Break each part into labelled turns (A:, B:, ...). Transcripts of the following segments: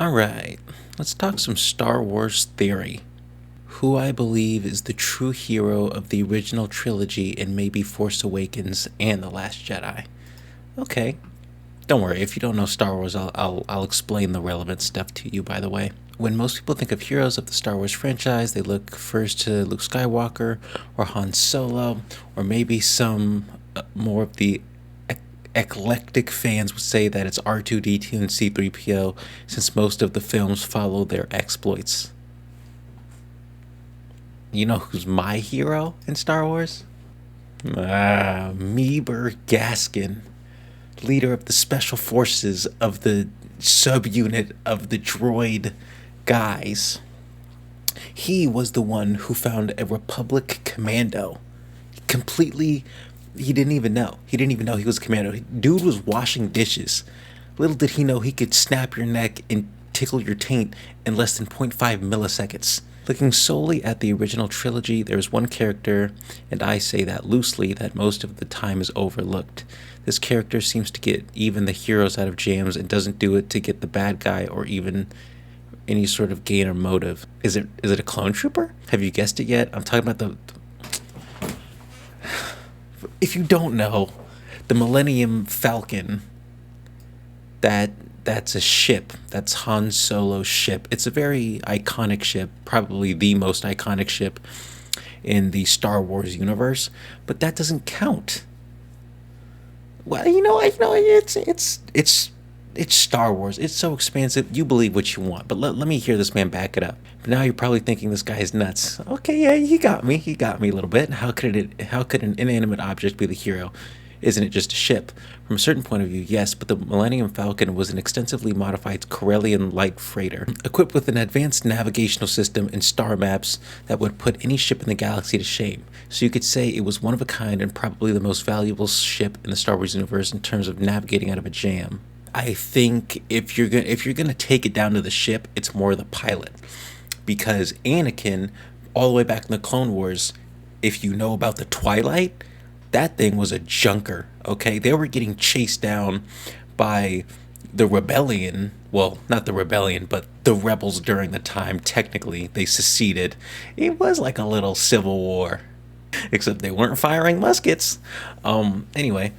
A: Alright, let's talk some Star Wars theory. Who I believe is the true hero of the original trilogy and maybe Force Awakens and The Last Jedi. Okay, don't worry, if you don't know Star Wars, I'll explain the relevant stuff to you, by the way. When most people think of heroes of the Star Wars franchise, they look first to Luke Skywalker or Han Solo, or maybe some more of the eclectic fans would say that it's R2D2 and C3PO, since most of the films follow their exploits. You know who's my hero in Star Wars? Meeber Gaskin, leader of the special forces of the subunit of the droid guys. He was the one who found a Republic commando. Completely, he didn't even know. He didn't even know he was a commando. Dude was washing dishes. Little did he know he could snap your neck and tickle your taint in less than zero point 0.5 milliseconds. Looking solely at the original trilogy, there's one character, and I say that loosely, that most of the time is overlooked. This character seems to get even the heroes out of jams and doesn't do it to get the bad guy or even any sort of gain or motive. Is it a clone trooper? Have you guessed it yet? I'm talking about the... If you don't know, the Millennium Falcon, that's a ship. That's Han Solo's ship. It's a very iconic ship, probably the most iconic ship in the Star Wars universe, but that doesn't count. Well, it's Star Wars. It's so expansive. You believe what you want, but let me hear this man back it up. But now you're probably thinking this guy is nuts. Okay, yeah, he got me a little bit. How could an inanimate object be the hero? Isn't it just a ship? From a certain point of view, yes, but the Millennium Falcon was an extensively modified Corellian light freighter, equipped with an advanced navigational system and star maps that would put any ship in the galaxy to shame. So you could say it was one of a kind and probably the most valuable ship in the Star Wars universe in terms of navigating out of a jam. I think if you're gonna take it down to the ship, it's more the pilot, because Anakin, all the way back in the Clone Wars, if you know about the Twilight, that thing was a junker, okay? They were getting chased down by the rebellion. Well, not the rebellion, but the rebels during the time. Technically, they seceded. It was like a little civil war, except they weren't firing muskets. Anyway,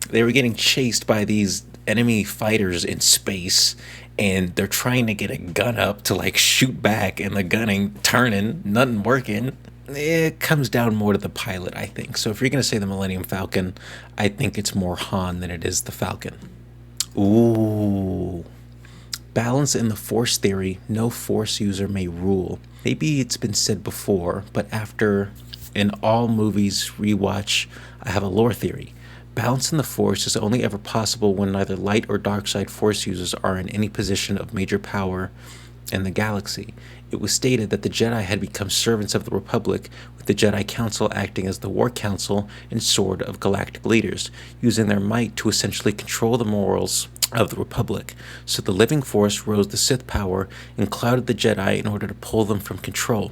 A: they were getting chased by these enemy fighters in space, and they're trying to get a gun up to like shoot back, and the gunning turning, nothing working. It comes down more to the pilot, I think. So if you're going to say the Millennium Falcon, I think it's more Han than it is the Falcon. Ooh. Balance in the Force theory. No Force user may rule. Maybe it's been said before, but after an all movies rewatch, I have a lore theory. Balance in the Force is only ever possible when neither light or dark side Force users are in any position of major power in the galaxy. It was stated that the Jedi had become servants of the Republic, with the Jedi Council acting as the War Council and sword of galactic leaders, using their might to essentially control the morals of the Republic. So the living Force rose the Sith power and clouded the Jedi in order to pull them from control.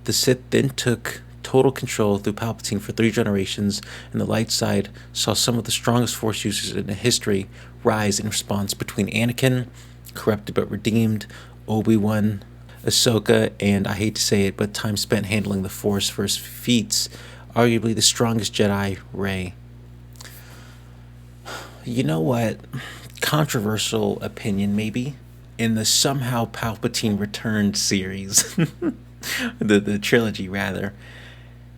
A: The Sith then took total control through Palpatine for 3 generations, and the light side saw some of the strongest Force users in history rise in response between Anakin, corrupted but redeemed, Obi-Wan, Ahsoka, and I hate to say it, but time spent handling the Force for his feats, arguably the strongest Jedi, Rey. You know what? Controversial opinion, maybe. In the Somehow Palpatine Returned series, the trilogy, rather,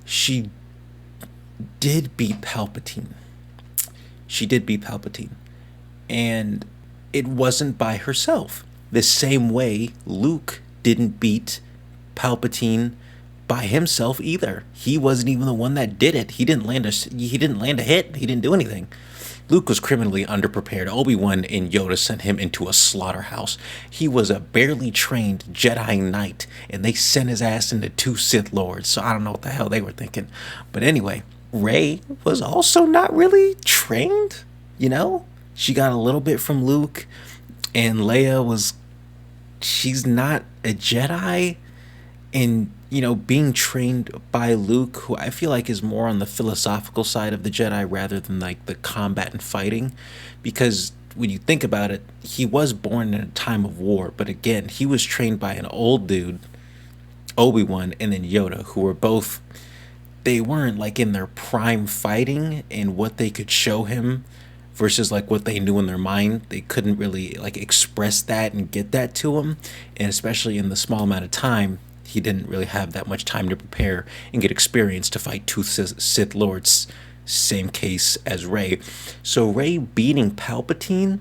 A: she did beat Palpatine. And it wasn't by herself. The same way Luke didn't beat Palpatine by himself either. He wasn't even the one that did it. He didn't land a hit. He didn't do anything. Luke was criminally underprepared. Obi-Wan and Yoda sent him into a slaughterhouse. He was a barely trained Jedi Knight, and they sent his ass into 2 Sith Lords. So I don't know what the hell they were thinking. But anyway, Rey was also not really trained, you know? She got a little bit from Luke, and Leia she's not a Jedi, and being trained by Luke, who I feel like is more on the philosophical side of the Jedi rather than like the combat and fighting, because when you think about it, he was born in a time of war, but again, he was trained by an old dude, Obi-Wan, and then Yoda, who were both, they weren't like in their prime fighting, and what they could show him versus like what they knew in their mind, they couldn't really like express that and get that to him. And especially in the small amount of time, he didn't really have that much time to prepare and get experience to fight two Sith Lords. Same case as Rey. So Rey beating Palpatine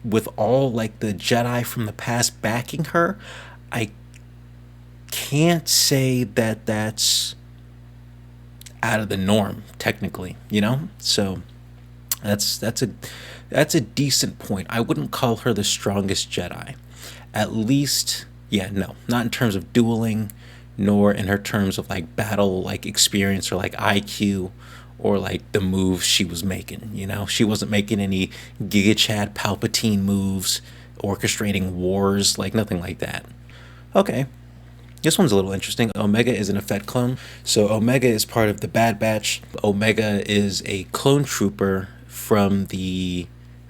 A: with all like the Jedi from the past backing her, I can't say that that's out of the norm technically, you know? So that's a decent point. I wouldn't call her the strongest Jedi. At least, yeah, no, not in terms of dueling, nor in her terms of like battle like experience or like IQ or like the moves she was making, you know? She wasn't making any Giga Chad Palpatine moves, orchestrating wars, like nothing like that. Okay. This one's a little interesting. Omega is an Effect clone. So Omega is part of the Bad Batch. Omega is a clone trooper from the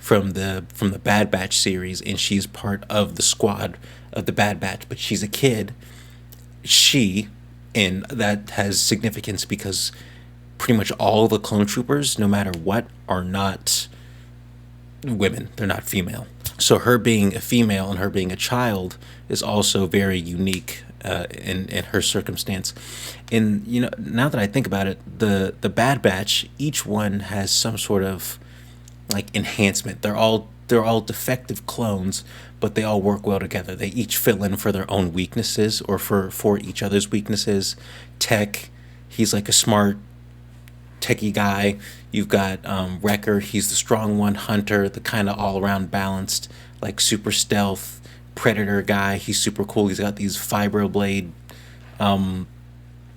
A: Bad Batch series, and she's part of the squad of the Bad Batch, but she's a kid. And that has significance because pretty much all the clone troopers, no matter what, are not women. They're not female. So her being a female and her being a child is also very unique in her circumstance. And you know, now that I think about it, the Bad Batch, each one has some sort of like enhancement. They're all defective clones, but they all work well together. They each fill in for their own weaknesses or for each other's weaknesses. Tech, he's like a smart techie guy. You've got Wrecker, he's the strong one. Hunter, the kind of all-around balanced, like super stealth Predator guy. He's super cool. He's got these fibroblade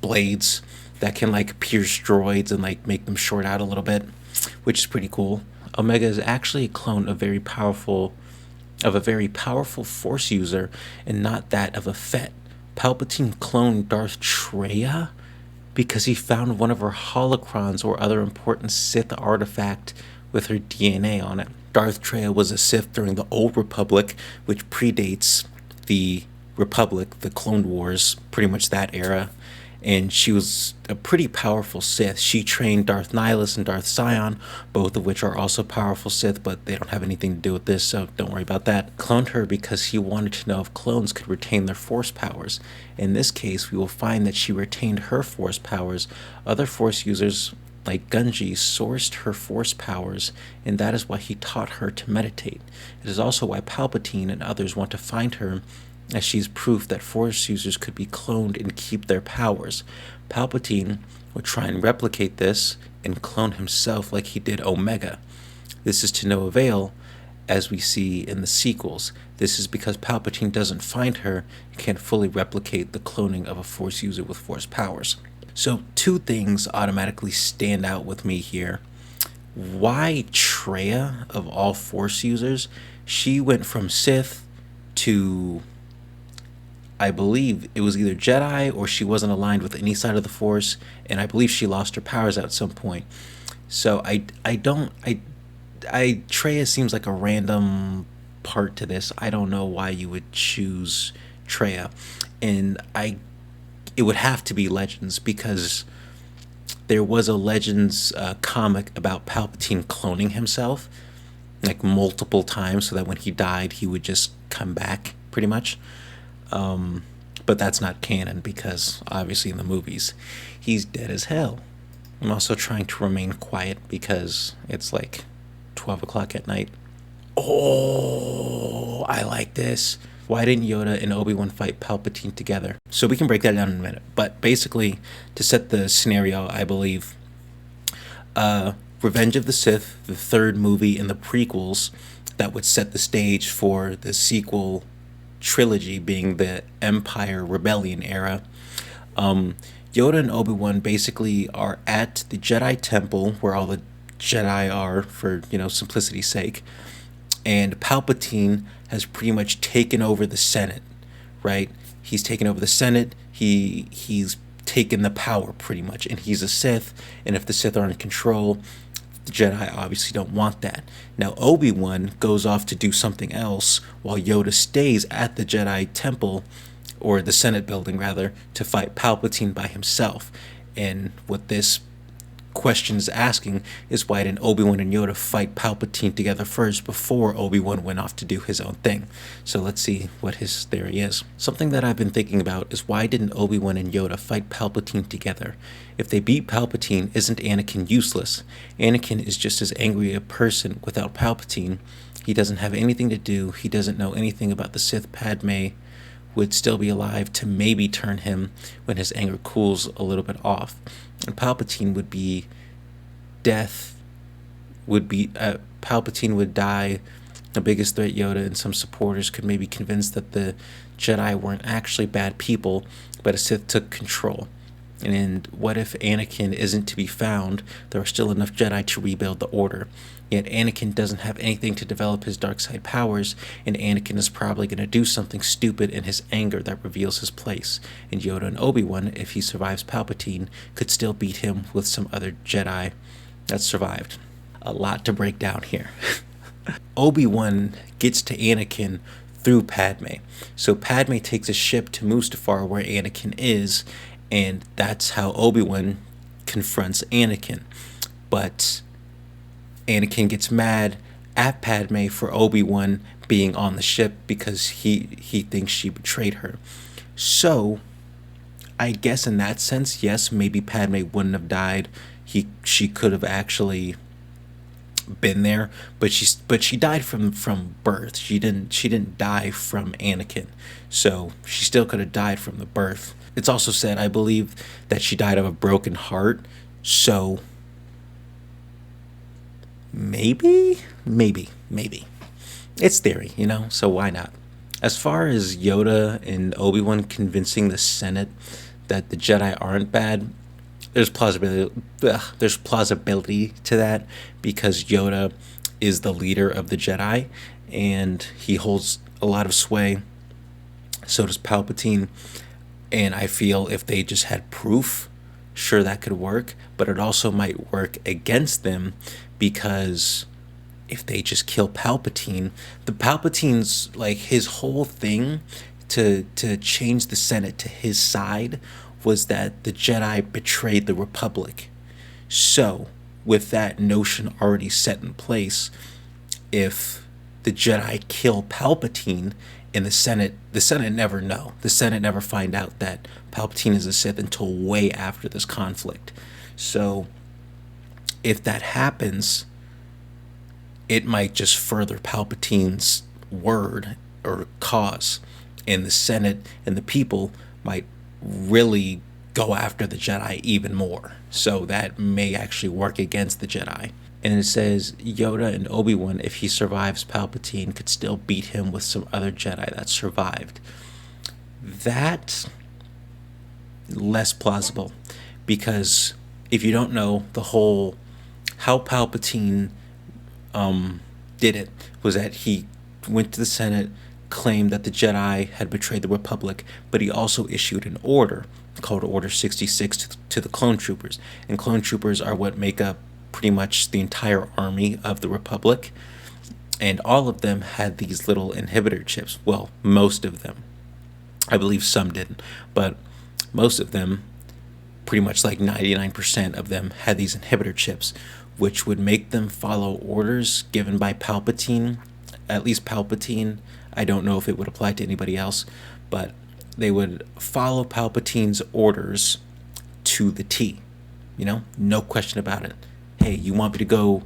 A: blades that can like pierce droids and like make them short out a little bit, which is pretty cool. Omega is actually a clone of a very powerful Force user, and not that of a Fett. Palpatine cloned Darth Traya because he found one of her holocrons or other important Sith artifact with her DNA on it. Darth Traya was a Sith during the Old Republic, which predates the Republic, the Clone Wars, pretty much that era. And she was a pretty powerful Sith. She trained Darth Nihilus and Darth Sion, both of which are also powerful Sith, but they don't have anything to do with this, so don't worry about that. Cloned her because he wanted to know if clones could retain their Force powers. In this case, we will find that she retained her Force powers. Other Force users, like Gunji, sourced her Force powers, and that is why he taught her to meditate. It is also why Palpatine and others want to find her, as she's proof that Force users could be cloned and keep their powers. Palpatine would try and replicate this and clone himself like he did Omega. This is to no avail, as we see in the sequels. This is because Palpatine doesn't find her and can't fully replicate the cloning of a Force user with Force powers. So two things automatically stand out with me here. Why Traya, of all Force users? She went from Sith to, I believe it was either Jedi or she wasn't aligned with any side of the Force, and I believe she lost her powers at some point. So Traya seems like a random part to this. I don't know why you would choose Traya, and it would have to be Legends, because there was a Legends comic about Palpatine cloning himself like multiple times, so that when he died he would just come back pretty much. But that's not canon because obviously in the movies he's dead as hell. I'm also trying to remain quiet because it's like 12 o'clock at night. Oh, I like this. Why didn't Yoda and Obi-Wan fight Palpatine together? So we can break that down in a minute. But basically, to set the scenario, I believe, Revenge of the Sith, the third movie in the prequels that would set the stage for the sequel trilogy being the Empire Rebellion era. Yoda and Obi-Wan basically are at the Jedi Temple, where all the Jedi are, for, simplicity's sake. And Palpatine has pretty much taken over the Senate, right? He's taken over the Senate. He's taken the power pretty much, and he's a Sith. And if the Sith are in control, The Jedi obviously don't want that. Now, Obi-Wan goes off to do something else while Yoda stays at the Jedi Temple, or the Senate building rather, to fight Palpatine by himself. And what this question is asking is, why didn't Obi-Wan and Yoda fight Palpatine together first before Obi-Wan went off to do his own thing? So let's see what his theory is. Something that I've been thinking about is, why didn't Obi-Wan and Yoda fight Palpatine together? If they beat Palpatine, isn't Anakin useless? Anakin is just as angry a person without Palpatine. He doesn't have anything to do. He doesn't know anything about the Sith. Padme would still be alive to maybe turn him when his anger cools a little bit off. And Palpatine would be death, Palpatine would die. The biggest threat, Yoda and some supporters could maybe convince that the Jedi weren't actually bad people, but a Sith took control. And what if Anakin isn't to be found? There are still enough Jedi to rebuild the Order. Yet Anakin doesn't have anything to develop his dark side powers, and Anakin is probably going to do something stupid in his anger that reveals his place. And Yoda and Obi-Wan, if he survives Palpatine, could still beat him with some other Jedi that survived. A lot to break down here. Obi-Wan gets to Anakin through Padme. So Padme takes a ship to Mustafar where Anakin is, and that's how Obi-Wan confronts Anakin. But Anakin gets mad at Padme for Obi-Wan being on the ship because he thinks she betrayed her. So I guess in that sense, yes, maybe Padme wouldn't have died. She could have actually been there, but she died from birth. She didn't die from Anakin. So she still could have died from the birth. It's also said, I believe, that she died of a broken heart. So maybe. It's theory, so why not? As far as Yoda and Obi-Wan convincing the Senate that the Jedi aren't bad, there's plausibility to that, because Yoda is the leader of the Jedi and he holds a lot of sway. So does Palpatine. And I feel if they just had proof, sure, that could work, but it also might work against them, because if they just kill Palpatine, Palpatine's like, his whole thing to change the Senate to his side was that the Jedi betrayed the Republic. So, with that notion already set in place, if the Jedi kill Palpatine in the Senate never know. The Senate never find out that Palpatine is a Sith until way after this conflict. So, if that happens, it might just further Palpatine's word or cause, and the Senate and the people might really go after the Jedi even more. So that may actually work against the Jedi. And it says Yoda and Obi-Wan, if he survives Palpatine, could still beat him with some other Jedi that survived. That less plausible, because if you don't know, the whole how Palpatine did it was that he went to the Senate, claimed that the Jedi had betrayed the Republic, but he also issued an order called Order 66 to the clone troopers. And clone troopers are what make up pretty much the entire army of the Republic. And all of them had these little inhibitor chips. Well, most of them. I believe some didn't. But most of them, pretty much like 99% of them, had these inhibitor chips, which would make them follow orders given by Palpatine. At least Palpatine. I don't know if it would apply to anybody else, but they would follow Palpatine's orders to the T. No question about it. Hey, you want me to go,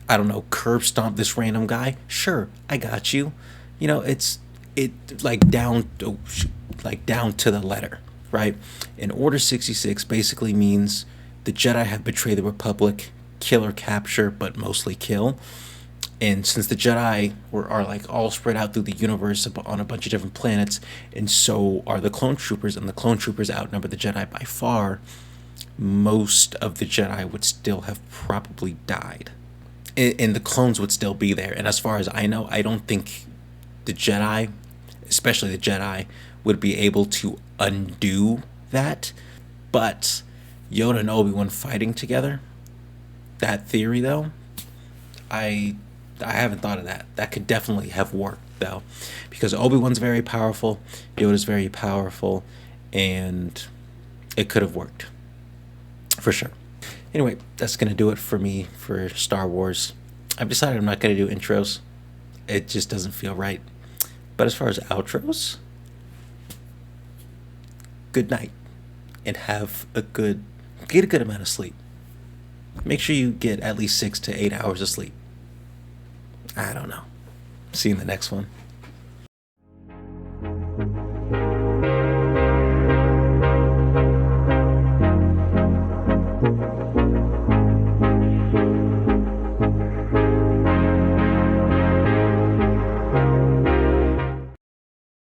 A: I don't know, curb stomp this random guy? Sure, I got you. It's down to the letter, right? And Order 66 basically means the Jedi have betrayed the Republic, kill or capture, but mostly kill. And since the Jedi are like all spread out through the universe on a bunch of different planets, and so are the clone troopers, and the clone troopers outnumber the Jedi by far, most of the Jedi would still have probably died. And the clones would still be there. And as far as I know, I don't think the Jedi, especially the Jedi, would be able to undo that. But Yoda and Obi-Wan fighting together, that theory though, I I haven't thought of that. That could definitely have worked though, because Obi-Wan's very powerful, Yoda's very powerful, and it could have worked for sure. Anyway, that's gonna do it for me for Star Wars. I've decided I'm not gonna do intros. It just doesn't feel right. But as far as outros, good night, and have a good get a good amount of sleep. Make sure you get at least 6 to 8 hours of sleep. I don't know. See you in the next one.